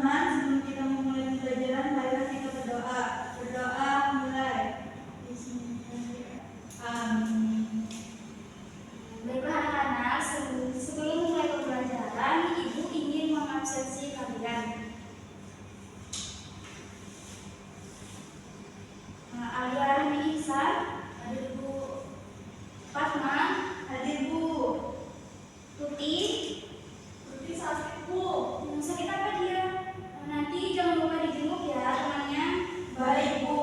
teman-teman, sebelum kita memulai pembelajaran, marilah kita berdoa. Berdoa mulai. Amin. Baiklah anak-anak, sebelum mulai pembelajaran, Ibu ingin mengabsensi kalian. Alia Rahmi Ihsan, hadir Bu. Fatma, hadir Bu. Tuti sakit Bu. Sakit apa dia? Nanti jangan lupa dijenguk ya temannya. Baik Bu.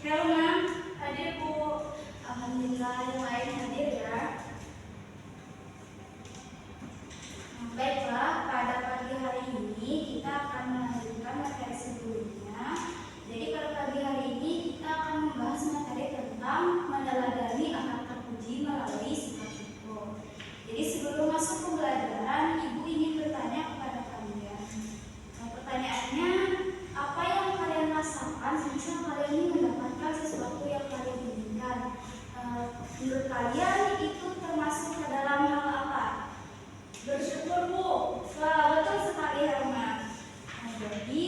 Helma, hadir Bu. Alhamdulillah, yang lain hadir ya. Baiklah, pada pagi hari ini kita akan melanjutkan materi sebelumnya. Jadi pada pagi hari ini kita akan membahas materi tentang meneladani akar terpuji melalui sifat syukur. Jadi sebelum masuk pembelajaran, Ibu ingin bertanya kepada kalian. Pertanyaannya, apa yang kalian rasakan semisal kalian ini mendapatkan sesuatu yang kalian inginkan? Menurut kalian itu termasuk ke dalam hal apa? Bersyukur Bu. Wah, betul sekali Herman. Jadi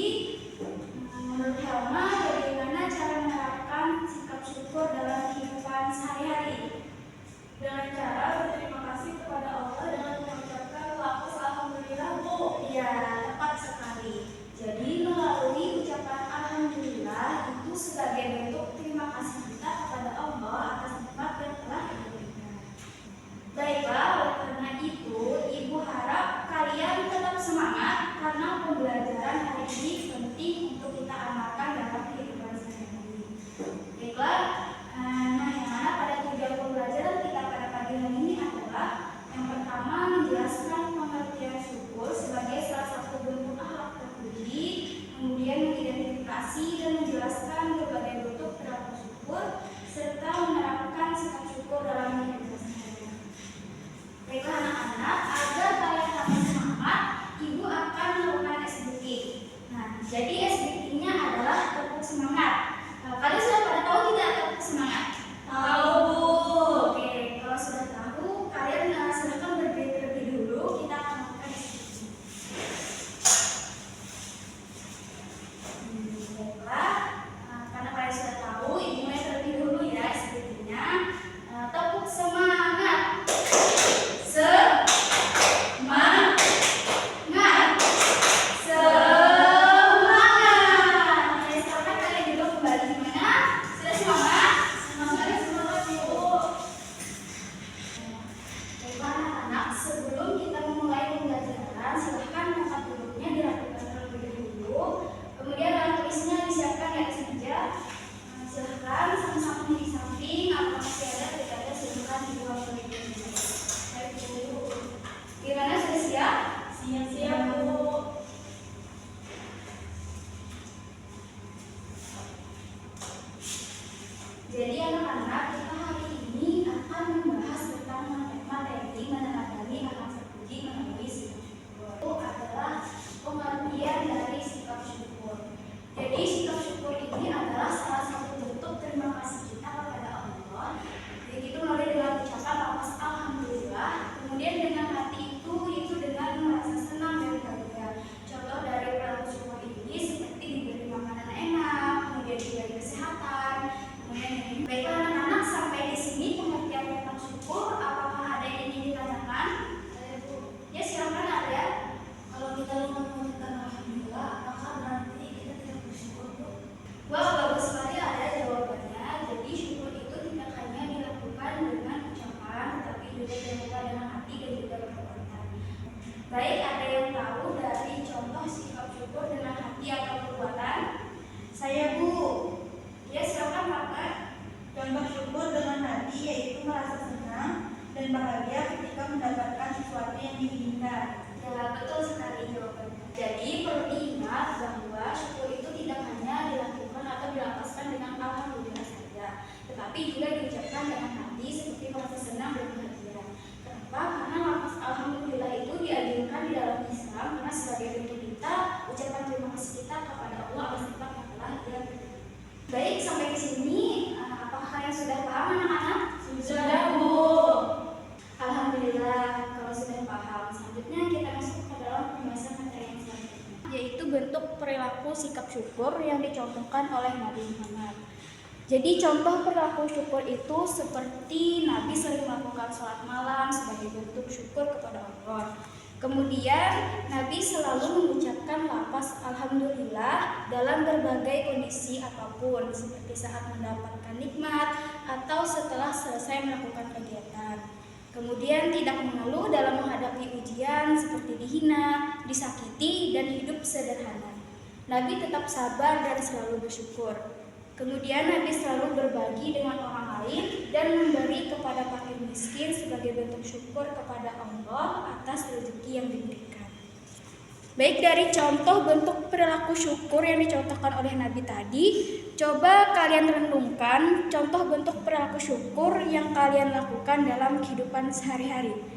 perilaku sikap syukur yang dicontohkan oleh Nabi Muhammad. Jadi contoh perilaku syukur itu seperti Nabi sering melakukan sholat malam sebagai bentuk syukur kepada Allah. Kemudian Nabi selalu mengucapkan lafaz Alhamdulillah dalam berbagai kondisi apapun, seperti saat mendapatkan nikmat atau setelah selesai melakukan kegiatan. Kemudian tidak mengeluh dalam menghadapi ujian seperti dihina, disakiti, dan hidup sederhana. Nabi tetap sabar dan selalu bersyukur. Kemudian Nabi selalu berbagi dengan orang lain dan memberi kepada fakir miskin sebagai bentuk syukur kepada Allah atas rezeki yang diberikan. Baik, dari contoh bentuk perilaku syukur yang dicontohkan oleh Nabi tadi, coba kalian renungkan contoh bentuk perilaku syukur yang kalian lakukan dalam kehidupan sehari-hari.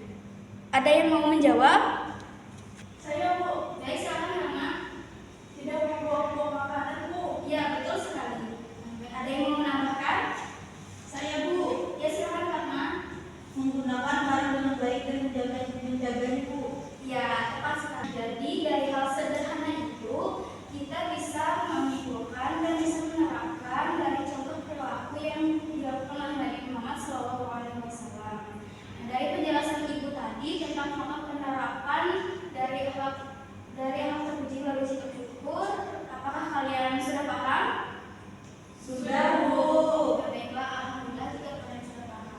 Ada yang mau menjawab? Saya, Bu. Baik, silakan Mama. Tidak membuang-buang makanan, Bu. Ya, betul sekali. Ada yang mau menambahkan? Saya, Bu. Ya, silakan Fatma. Menggunakan barang dengan baik dan menjaganya, Bu. Ya, tepat sekali. Jadi dari hal sederhana itu kita bisa menyimpulkan dan bisa menerapkan dari contoh perilaku yang dilakukan oleh Nabi Muhammad SAW. Nah, dari penjelasan Ibu tadi tentang contoh penerapan dari hal terpuji melalui sikap syukur, apakah kalian sudah paham? Sudah, Bu. Baiklah, alhamdulillah jika kalian sudah paham.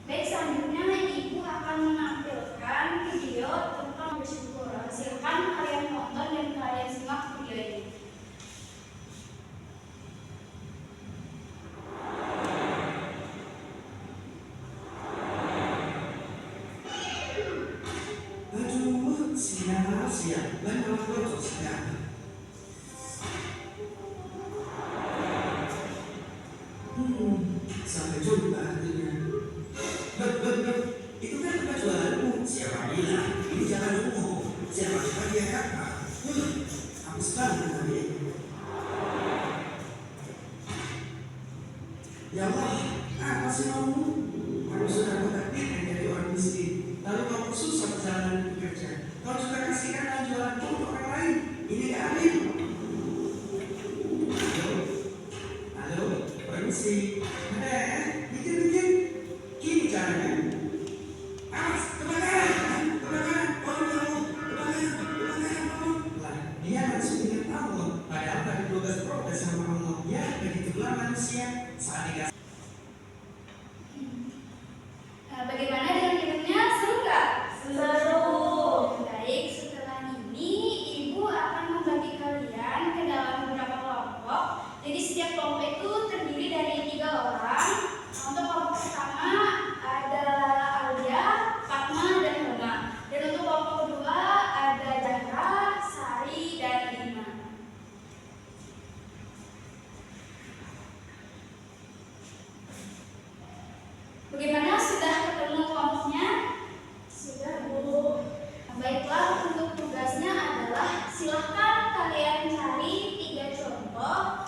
Baik, selanjutnya Ibu akan menampilkan video tentang bersyukur. Silakan kalian tonton dan kalian simak video ini. Aduh, siang, banyak foto sekarang. Sampai jumpa akhirnya. Itu kan tempat jualanmu. Siapa bilang? Ini jalan umum. Siapa dia kakak? Aku sekali tadi. Ya Allah, apa sih kamu? Kamu sudah mentakdirkan jadi orang miskin. Lalu kamu susah berjalan bekerja. Kau juga kasihkan dan jualan untuk orang lain. Ini gak adil. Halo, permisi. Ada ya? Bikin. Gini caranya. Awas, kebakaran. Lah, dia langsung ingat Allah. Padahal tadi protes sama Allah. Ya, begitulah manusia. Saat dikasih. Bagaimana dengan filmnya? Seru nggak? Seru. Baik, setelah ini Ibu akan membagi kalian ke dalam beberapa kelompok. Jadi setiap kelompok itu terdiri dari 3 orang. Untuk kelompok pertama ada Alia, Fatma, dan Hema. Dan untuk kelompok kedua ada Zahra, Sari, dan Lina. Bagaimana, sudah ketemu kelompoknya? Sudah, Bu. Baiklah, untuk tugasnya adalah silahkan kalian cari 3 contoh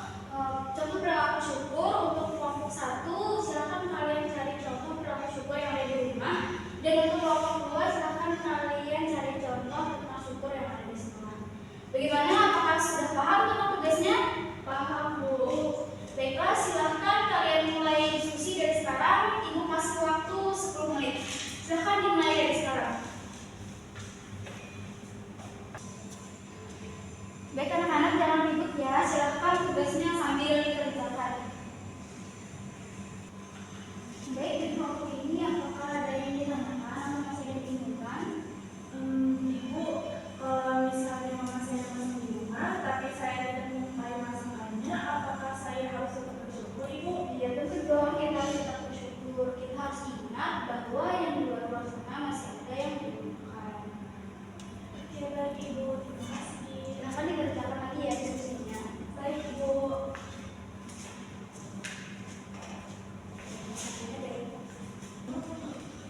perilaku syukur. Untuk kelompok 1 silahkan kalian cari contoh perilaku syukur yang ada di rumah, dan untuk kelompok 2 silahkan kalian cari contoh tentang syukur yang ada di sekolah. Bagaimana, apakah sudah paham tentang tugasnya? Paham, Bu. Baiklah, silahkan kalian mulai diskusi dari sekarang. Ibu kasih waktu 10 menit. Silahkan dimulai dari sekarang. Baik anak-anak, jangan ribut ya. Silahkan tugasnya sambil dikerjakan. Baik, di kelompok ini apakah ada yang ditanyakan atau masih ada dibingungkan? Ibu, kalau misalnya mama saya masih di rumah, tapi saya tidak menyukai masalahnya, apakah saya harus tetap bersyukur, Ibu? Ya tentu dong, kita harus tetap bersyukur. Kita harus ingat bahwa yang di luar sana masih ada yang dibutuhkan. Oke, baik, Ibu. Terima kasih. Silahkan dikerjakan lagi ya diskusinya. Baik, Ibu.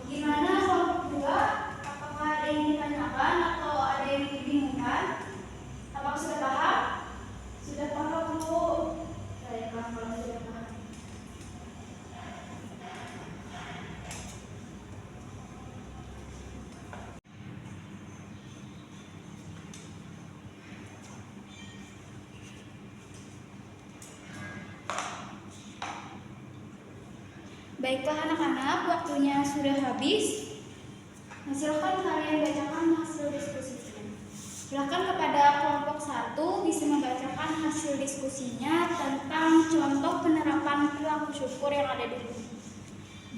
Gimana kelompok 2? Apakah ada yang ditanyakan atau ada yang dibingungkan? Apakah sudah paham? Sudah paham, Bu. Baiklah, kalau sudah paham. Baiklah anak-anak, waktunya sudah habis. Nah, silakan kalian bacakan hasil diskusinya. Silakan kepada kelompok 1 bisa membacakan hasil diskusinya tentang contoh penerapan perilaku syukur yang ada di buku.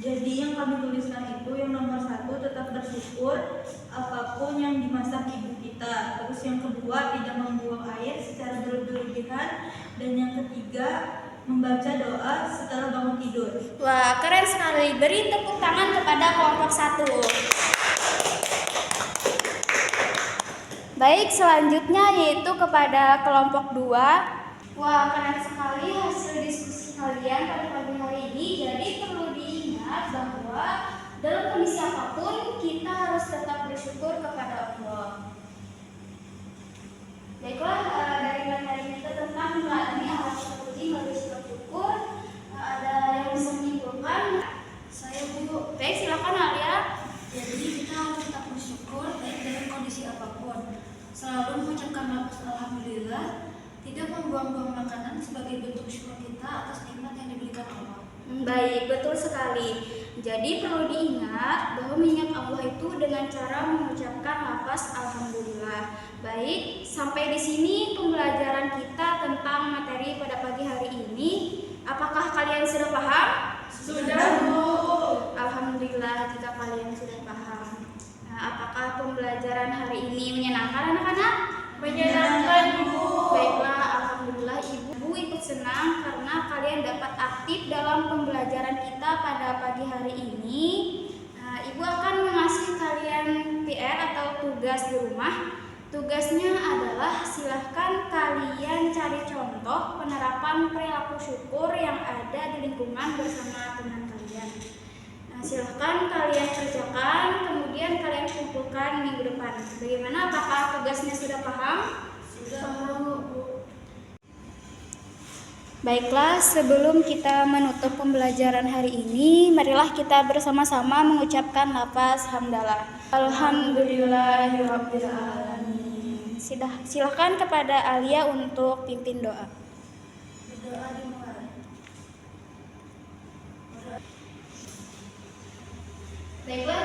Jadi yang kami tuliskan itu yang nomor 1 tetap bersyukur apapun yang dimasak ibu kita. Terus yang kedua tidak membuang air secara berlebihan. Dan yang ketiga membaca doa setelah bangun tidur. Wah, keren sekali. Beri tepuk tangan kepada kelompok 1. Baik, selanjutnya yaitu kepada kelompok 2. Wah, keren sekali hasil diskusi kalian pada pagi hari ini. Jadi perlu diingat bahwa dalam kondisi apapun kita harus tetap bersyukur kepada Allah. Baiklah, dari materi kita tentang melalui akhlak terpuji melalui sikap syukur, ada yang bisa menyimpulkan? Saya Bu. Baik, silakan Alia. Jadi kita harus tetap bersyukur baik dalam kondisi apapun. Selalu mengucapkan lafaz alhamdulillah, tidak membuang-buang makanan sebagai bentuk syukur kita atas nikmat yang diberikan Allah. Baik, betul sekali. Jadi perlu diingat bahwa mengingat Allah itu dengan cara mengucapkan lafaz alhamdulillah. Baik, sampai di sini pembelajaran kita tentang materi pada pagi hari ini. Apakah kalian sudah paham? Sudah, Bu. Alhamdulillah jika kalian sudah paham. Nah, apakah pembelajaran hari ini menyenangkan anak-anak? Menyenangkan, Bu. Baiklah, alhamdulillah Ibu ikut senang karena kalian dapat aktif dalam pembelajaran kita pada pagi hari ini. Nah, Ibu akan mengasih kalian PR atau tugas di rumah. Tugasnya adalah silahkan kalian cari contoh penerapan perilaku syukur yang ada di lingkungan bersama teman kalian. Nah, silahkan kalian kerjakan, kemudian kalian kumpulkan minggu depan. Bagaimana? Apakah tugasnya sudah paham? Sudah Bu. Baiklah, sebelum kita menutup pembelajaran hari ini, marilah kita bersama-sama mengucapkan lafaz hamdalah. Alhamdulillahirabbil alamin. Silakan kepada Alia untuk pimpin doa. Berdoa dimulai. Baiklah,